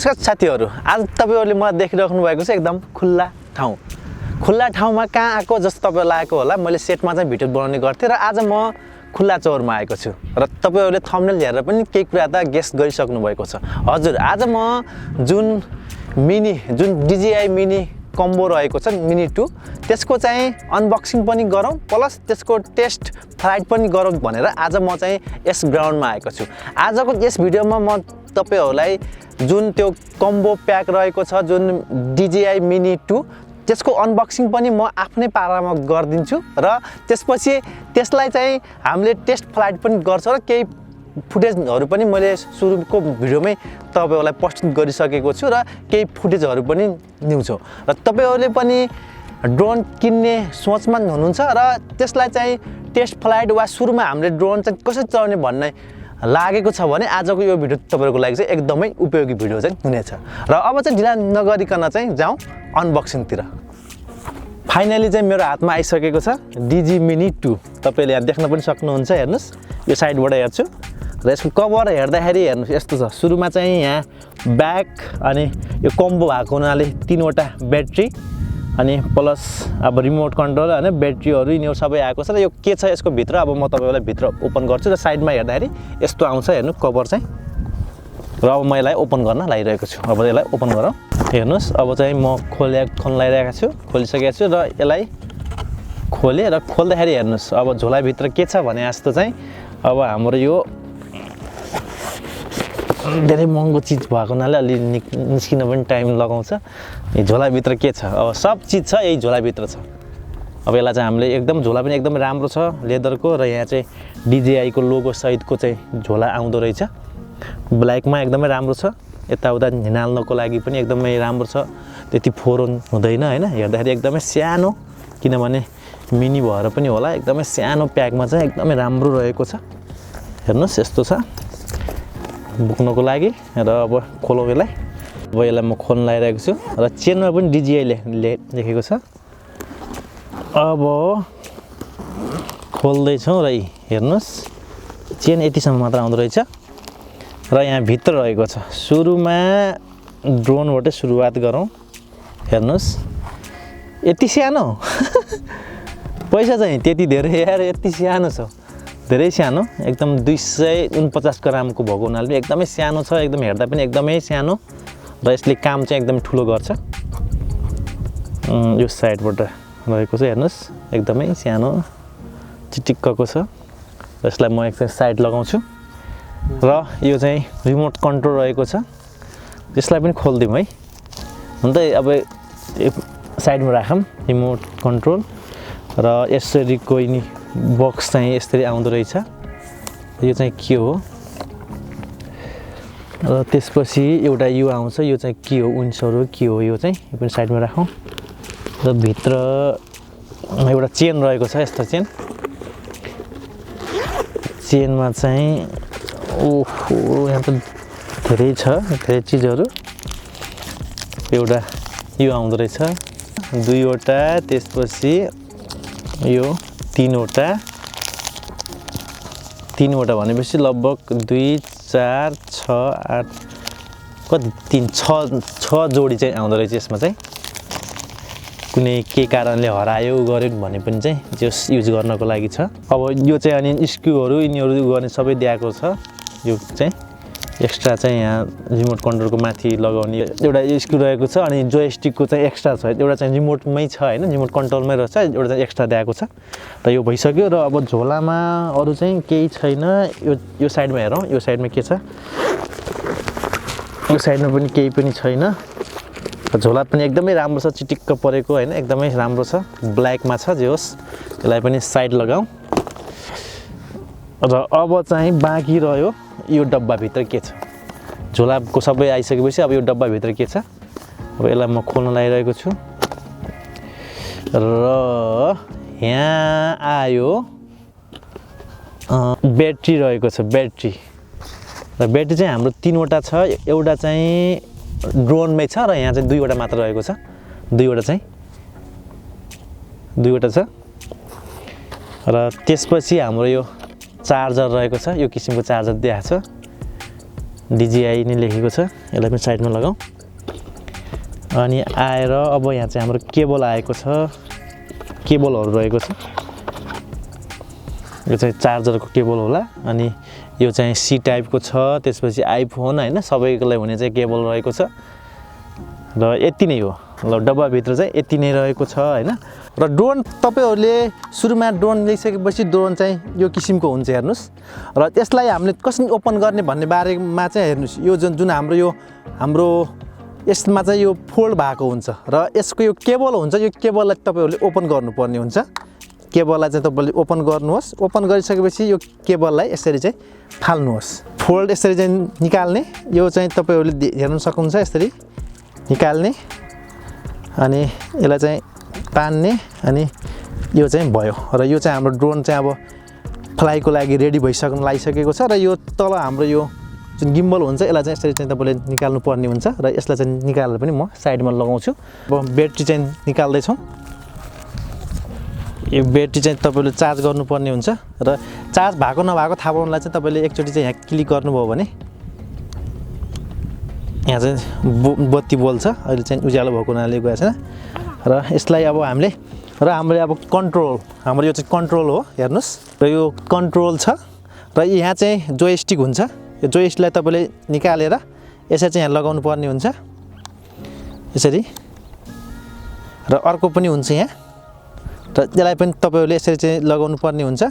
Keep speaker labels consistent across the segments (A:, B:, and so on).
A: नमस्कार साथीहरु, आज तपाईहरुले मलाई देखिराख्नु भएको छ एकदम खुल्ला ठाउँ। खुल्ला ठाउँमा कहाँ आको जस्तो तपाईहरुलाई लागेको होला। मैले सेटमा चाहिँ भिडियो बनाउने गर्थे र आज म खुल्ला चौरमा आएको छु र तपाईहरुले थम्बनेल हेरेर पनि केही कुरा त गेस गरिसक्नु भएको छ। हजुर, आज म जुन DJI Mini कम्बो रहेको छ मिनी 2 त्यसको चाहिँ अनबक्सिङ पनि गरौँ प्लस त्यसको टेस्ट फ्लाइट पनि गरौँ भनेर आज म चाहिँ यस ग्राउन्डमा आएको छु। आजको यस भिडियोमा म तपाईहरुलाई जुन त्यो कम्बो प्याक रहेको छ जुन DJI Mini 2 त्यसको अनबक्सिङ पनि म आफ्नै पारामा गर्दिन्छु र त्यसपछि त्यसलाई चाहिँ हामीले टेस्ट फ्लाइट पनि गर्छ र केही फुटेजहरु पनि मैले सुरुको भिडियोमै तपाईहरुलाई पोस्ट गरिसकेको छु र केही फुटेजहरु पनि ल्याउँछु र तपाईहरुले पनि ड्रोन किन्ने सोचमा हुनुहुन्छ र त्यसलाई चाहिँ टेस्ट फ्लाइट वा सुरुमा हामीले ड्रोन चाहिँ कसरी चलाउने भन्ने लागेको छ भने आजको यो भिडियो तपाईहरुको लागि चाहिँ एकदमै उपयोगी भिडियो चाहिँ हुनेछ। र अब चाहिँ ढिला नगरिकन चाहिँ जाउँ अनबक्सिङ तिर। फाइनली चाहिँ मेरो हातमा आइसकेको छ DJI Mini 2। तपाईले यहाँ देख्न पनि सक्नुहुन्छ, हेर्नुस् यो साइडबाट हेर्छु र यसको कभर हेर्दाखेरि हेर्नुस् यस्तो छ। सुरुमा चाहिँ यहाँ ब्याक अनि यो कम्बो भएको हुनाले 3 वटा ब्याट्री अनि प्लस अब रिमोट कन्ट्रोल हैन ब्याट्रीहरु यिनीहरु सबै आएको छ र यो के छ यसको भित्र अब म तपाईलाई भित्र ओपन गर्छु र साइडमा हेर्दाखेरि यस्तो आउँछ हेर्नु कभर चाहिँ। र अब म यसलाई ओपन गर्न लागिरहेको छु। अब यसलाई ओपन गरौँ। हेर्नुस् अब चाहिँ म खोलिरहेको छु, खोलिसकेको छु र यसलाई खोले र खोल्दाखेरि हेर्नुस् अब झोला भित्र के छ भने जस्तो चाहिँ अब हाम्रो यो धेरै महँगो चीज भएको हुनाले अलि निस्किन पनि टाइम लगाउँछ। यो झोला भित्र के छ? अब सब चीज छ यही झोला भित्र छ। अब यसलाई चाहिँ हामीले एकदम झोला पनि एकदम राम्रो छ लेदरको र यहाँ चाहिँ DJI को लोगो सहितको चाहिँ झोला आउँदो रहेछ। ब्ल्याकमा एकदमै राम्रो छ। यताउता हिँड्नको लागि पनि एकदमै राम्रो छ। त्यति फोहोर हुँदैन हैन। हेर्दाखेरि एकदमै सानो, किनभने मिनी भएर पनि होला एकदमै सानो प्याकमा चाहिँ एकदमै राम्रो रहेको छ। हेर्नुस् यस्तो छ बोक्नको लागि। र अब खोलौँ यसलाई। अब यसलाई म खोल्न लागिरहेको छु र चेनमा पनि DJI लेखेको छ। अब खोल्दै छौँ र हेर्नुस् चेन यतिसम्म मात्र आउँदो रहेछ र यहाँ भित्र रहेको छ। सुरुमा ड्रोनबाट सुरुवात गरौँ। हेर्नुस् यति सानो पैसा चाहिँ त्यति धेरै यार, यति सानो छ, धेरै सानो, एकदम 249 ग्रामको भएको हुनाले एकदमै सानो छ। एकदम हेर्दा पनि एकदमै सानो र यसले काम चाहिँ एकदमै ठुलो गर्छ। यो साइडबाट रहेको छ हेर्नुस् एकदमै सानो चिटिक्कको छ। यसलाई म एक साइड लगाउँछु र यो चाहिँ रिमोट कन्ट्रोल रहेको छ। यसलाई पनि खोल्दिउँ है। हुन त अब साइडमा राखौँ रिमोट कन्ट्रोल र यसरी कोही नि बक्स चाहिँ यसरी आउँदो रहेछ। यो चाहिँ के हो र त्यसपछि एउटा यो आउँछ। यो चाहिँ के हो विन्सहरू के हो यो चाहिँ यो पनि साइडमा राखौँ र भित्र एउटा चेन रहेको छ। यस्तो चेनमा चाहिँ ओहो यहाँ त धेरै छ, धेरै चीजहरू। एउटा यो आउँदो रहेछ 2 वटा, त्यसपछि यो 3 वटा भनेपछि लगभग 2 4 6 8 कति 3 6 जोडी चाहिँ आउँदो रहेछ। यसमा चाहिँ कुनै के कारणले हरायो गर्यो भने पनि चाहिँ जस युज गर्नको लागि छ। अब यो चाहिँ अनि स्क्रुहरू यिनीहरू गर्ने सबै दिएको छ। यो चाहिँ एक्स्ट्रा चाहिँ यहाँ रिमोट कन्ट्रोलको माथि लगाउने एउटा स्क्रू रहेको छ अनि जोयस्टिकको चाहिँ एक्स्ट्रा छ। एउटा चाहिँ रिमोटमै छ हैन, रिमोट कन्ट्रोलमै रहेछ, एउटा चाहिँ एक्स्ट्रा दिएको छ। र यो भइसक्यो र अब झोलामा अरु चाहिँ केही छैन। यो साइडमा हेरौँ, यो साइडमा के छ? यो साइडमा पनि केही पनि छैन। झोला पनि एकदमै राम्रो छ, चिटिक्क परेको हैन, एकदमै राम्रो छ, ब्ल्याकमा छ। जे होस् यसलाई पनि साइड लगाऊ। र अब चाहिँ बाँकी रह्यो यो डब्बा भित्र के छ। झोलाको सबै आइसकेपछि अब यो डब्बा भित्र के छ अब यसलाई म खोल्न लागिरहेको छु र यहाँ आयो ब्याट्री रहेको छ। ब्याट्री चाहिँ हाम्रो 3 वटा छ। एउटा चाहिँ ड्रोनमै छ र यहाँ चाहिँ 2 वटा मात्र रहेको छ। 2 वटा छ र त्यसपछि हाम्रो यो चार्जर रहेको छ। यो किसिमको चार्जर दिएको छ। DJI नै लेखेको छ यसलाई पनि साइडमा लगाऊ अनि आएर अब यहाँ चाहिँ हाम्रो केबल आएको छ केबलहरु रहेको छ यो चाहिँ चार्जरको केबल होला अनि यो चाहिँ C टाइपको छ त्यसपछि आइफोन हैन सबैको लागि हुने चाहिँ केबल रहेको छ र यति नै हो ल डब्बा भित्र चाहिँ यति नै रहेको छ हैन र ड्रोन तपाईहरुले सुरुमा ड्रोन ल्याइसकेपछि ड्रोन चाहिँ यो किसिमको हुन्छ हेर्नुस् र त्यसलाई हामीले कसरी ओपन गर्ने भन्ने बारेमा चाहिँ हेर्नुस् यो जुन हाम्रो यसमा चाहिँ यो फोल्ड भएको हुन्छ र यसको यो केबल हुन्छ यो केबललाई तपाईहरुले ओपन गर्नुपर्ने हुन्छ केबललाई चाहिँ तपाईले ओपन गर्नुहोस् ओपन गरिसकेपछि यो केबललाई यसरी चाहिँ फाल्नुहोस् फोल्ड यसरी चाहिँ निकाल्ने यो चाहिँ तपाईहरुले हेर्न सक्नुहुन्छ यसरी निकाल्ने अनि यसलाई चाहिँ तान्ने अनि यो चाहिँ भयो र यो चाहिँ हाम्रो ड्रोन चाहिँ अब फ्लाइको लागि रेडी लागिसकेको छ र यो तल हाम्रो यो जुन गिम्बल हुन्छ यसलाई चाहिँ यसरी चाहिँ तपाईले निकाल्नु पर्ने हुन्छ र यसलाई चाहिँ निकालेर पनि म साइडमा लगाउँछु अब ब्याट्री चाहिँ निकाल्दै छौं यो ब्याट्री चाहिँ तपाईले चार्ज गर्नुपर्ने हुन्छ र चार्ज भएको नभएको थाहा पाउनलाई चाहिँ तपाईले एकचोटी चाहिँ यहाँ क्लिक गर्नुभयो भने यहाँ चाहिँ बत्ती बल्छ अहिले चाहिँ उज्यालो भएको हुनाले गएको छैन र यसलाई अब हामीले अब कन्ट्रोल हाम्रो यो चाहिँ कन्ट्रोल हो हेर्नुस् र यो कन्ट्रोल छ र यहाँ चाहिँ जोयस्टिक हुन्छ यो जोयस्टिकलाई तपाईले निकालेर यसरी चाहिँ यहाँ लगाउनु पर्ने हुन्छ यसरी र अर्को पनि हुन्छ यहाँ र यसलाई पनि तपाईहरुले यसरी चाहिँ लगाउनु पर्ने हुन्छ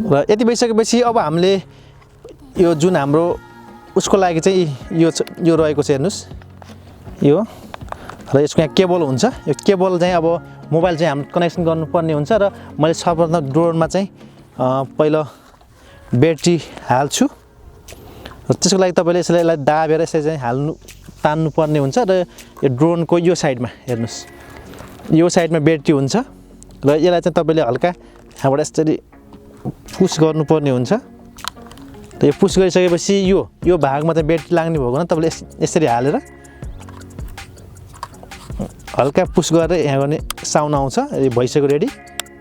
A: र यति भइसकेपछि अब हामीले यो जुन हाम्रो उसको लागि चाहिँ यो रहेको छ हेर्नुस् यो र यसको यहाँ केबल हुन्छ यो केबल चाहिँ अब मोबाइल चाहिँ हामी कनेक्सन गर्नुपर्ने हुन्छ र मैले सर्वप्रथम ड्रोनमा चाहिँ पहिला ब्याट्री हाल्छु र त्यसको लागि तपाईले यसलाई दाबेर यसरी चाहिँ तान्नु पर्ने हुन्छ र यो ड्रोनको यो साइडमा हेर्नुस् यो साइडमा ब्याट्री हुन्छ र यसलाई चाहिँ तपाईले हल्का यहाँबाट यसरी पुश गर्नुपर्ने हुन्छ र यो पुश गरिसकेपछि यो भागमा चाहिँ ब्याट्री लाग्ने भएको न तपाईले यसरी हालेर हल्का पुश गरेर यहाँ गर्ने साउन्ड आउँछ भइसक्यो रेडी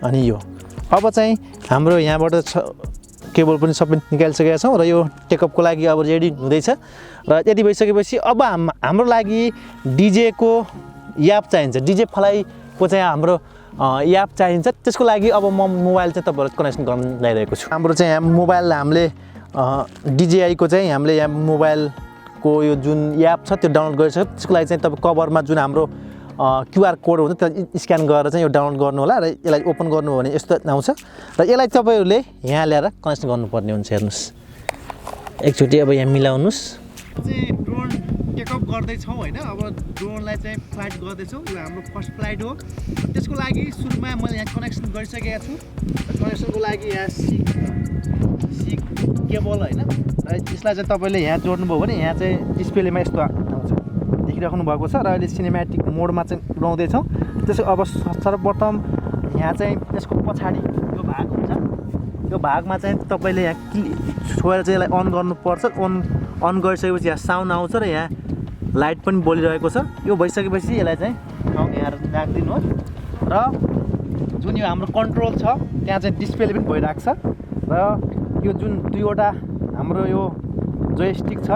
A: अनि यो अब चाहिँ हाम्रो यहाँबाट केबल पनि सबै निकालिसकेका छौं र यो टेकअपको लागि अब रेडी हुँदैछ र यति भइसकेपछि अब हाम्रो लागि डीजे को याप चाहिन्छ डीजे फ्लाइको चाहिँ हाम्रो याप चाहिन्छ त्यसको लागि अब म मोबाइल चाहिँ तपाईहरुले कनेक्सन गर्न ल्याइरहेको छु हाम्रो चाहिँ यहाँ मोबाइल हामीले DJI को चाहिँ हामीले यहाँ मोबाइलको यो जुन याप छ त्यो डाउनलोड गरिसक्यो त्यसको लागि चाहिँ तपाईं कभरमा जुन हाम्रो QR कोड हुन्छ त्यो स्क्यान गरेर चाहिँ यो डाउनलोड गर्नु होला र यसलाई ओपन गर्नु भने यस्तो आउँछ र यसलाई तपाईहरुले यहाँ ल्याएर कनेक्सन गर्नुपर्ने हुन्छ हेर्नुस् एकचोटी अब यहाँ मिलाउनुस् चाहिँ ड्रोन टेकअप गर्दै छौं हैन अब ड्रोनलाई चाहिँ फ्लाइट गर्दै छौं यो हाम्रो फर्स्ट फ्लाइट हो त्यसको लागि सुरुमा मैले यहाँ कनेक्सन गरिसकेको छु कनेक्सनको लागि यहाँ सी केबल हैन र यसलाई चाहिँ तपाईले यहाँ जोड्नुभयो भने यहाँ चाहिँ डिस्प्लेमा यस्तो आउँछ देखिराख्नु भएको छ र अहिले सिनेम्याटिक मोडमा चाहिँ उडाउँदै छौं त्यसै अब सर्वप्रथम यहाँ चाहिँ यसको पछाडी यो भाग हुन्छ यो भागमा चाहिँ तपाईले यहाँ छोएर चाहिँ यसलाई अन गर्नुपर्छ अन गरिसकेपछि यहाँ साउन्ड आउँछ र यहाँ लाइट पनि बलिरहेको छ यो भइसकेपछि यसलाई चाहिँ यहाँ राख्दिनुहोस् र जुन यो हाम्रो कन्ट्रोल छ त्यहाँ चाहिँ डिस्प्ले पनि भइराख्छ र यो जुन दुईवटा हाम्रो यो जोयस्टिक छ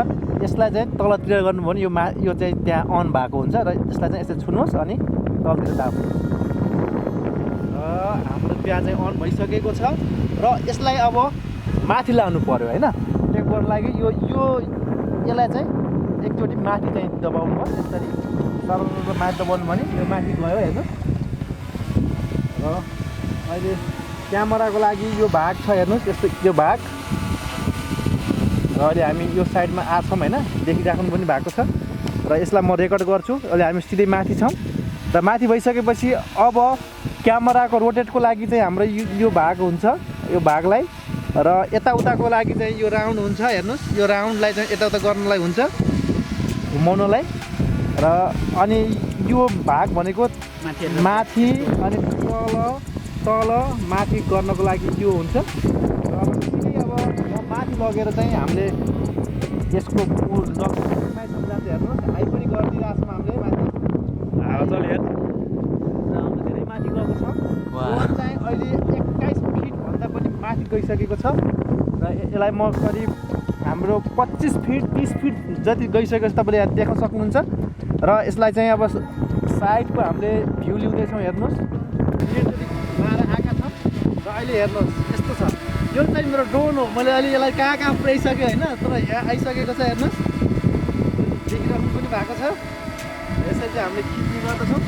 A: यसलाई चाहिँ तलतिर गर्नुभयो भने यो चाहिँ त्यहाँ अन भएको हुन्छ र यसलाई चाहिँ यसरी छुनुहोस् अनि तलतिर दाब्नु र हाम्रो त्यहाँ चाहिँ अन भइसकेको छ र यसलाई अब माथि लाउनु पर्यो हैन टेक गर्नको लागि यसलाई चाहिँ एकचोटी माथि चाहिँ दबाउनु हो यसरी सर्वप्रथम माथि दबाउनु भने यो माथि गयो हेर्नुस् र अहिले क्यामेराको लागि यो भाग छ हेर्नुस् यस्तो यो भाग र अहिले हामी यो साइडमा आछौं हैन देखिराख्नु पनि भएको छ र यसलाई म रेकर्ड गर्छु अहिले हामी सिधै माथि छौं र माथि भइसकेपछि अब क्यामेराको रोटेटको लागि चाहिँ हाम्रो यो भाग हुन्छ यो भागलाई र यताउताको लागि चाहिँ यो राउन्ड हुन्छ हेर्नुस् यो राउन्डलाई चाहिँ यताउता गर्नलाई हुन्छ घुमाउनलाई र अनि यो भाग भनेको माथि अनि तल माथि गर्नको लागि यो हुन्छ र अब माथि लगेर चाहिँ हामीले यसको जान्छ हेर्नुहोस् हाई पनि गरिदिरहेको छौँ हामीले माथि हावाजल हेर्नु र अब धेरै माथि गएको छ चाहिँ अहिले 21 फिट भन्दा पनि माथि गइसकेको छ र
B: यसलाई म करिब हाम्रो 25 फिट 30 फिट जति गइसकेपछि तपाईँले यहाँ देख्न सक्नुहुन्छ र यसलाई चाहिँ अब साइडको हामीले भ्यू लिउँदैछौँ हेर्नुहोस् माएर आएका छन् र अहिले हेर्नुहोस् यस्तो छ यो चाहिँ मेरो ड्रोन हो मैले अहिले यसलाई कहाँ पुऱ्याइसकेँ होइन तर यहाँ आइसकेको छ हेर्नुहोस् देखिराख्नु पनि भएको छ यसरी चाहिँ हामीले खिच्ने गर्दछौँ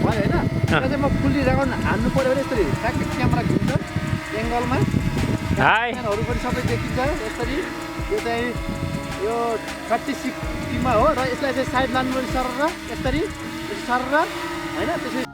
B: भयो होइन यसलाई चाहिँ म फुल्ली राउन्ड हान्नु पऱ्यो भने यसरी ट्याक्क क्यामेरा घुम्छ एङ्गलमा हरू पनि सबै देखिन्छ यसरी यो चाहिँ यो 30-60 हो र यसलाई चाहिँ साइड लानु पर्ने सरर यसरी सरर होइन त्यसरी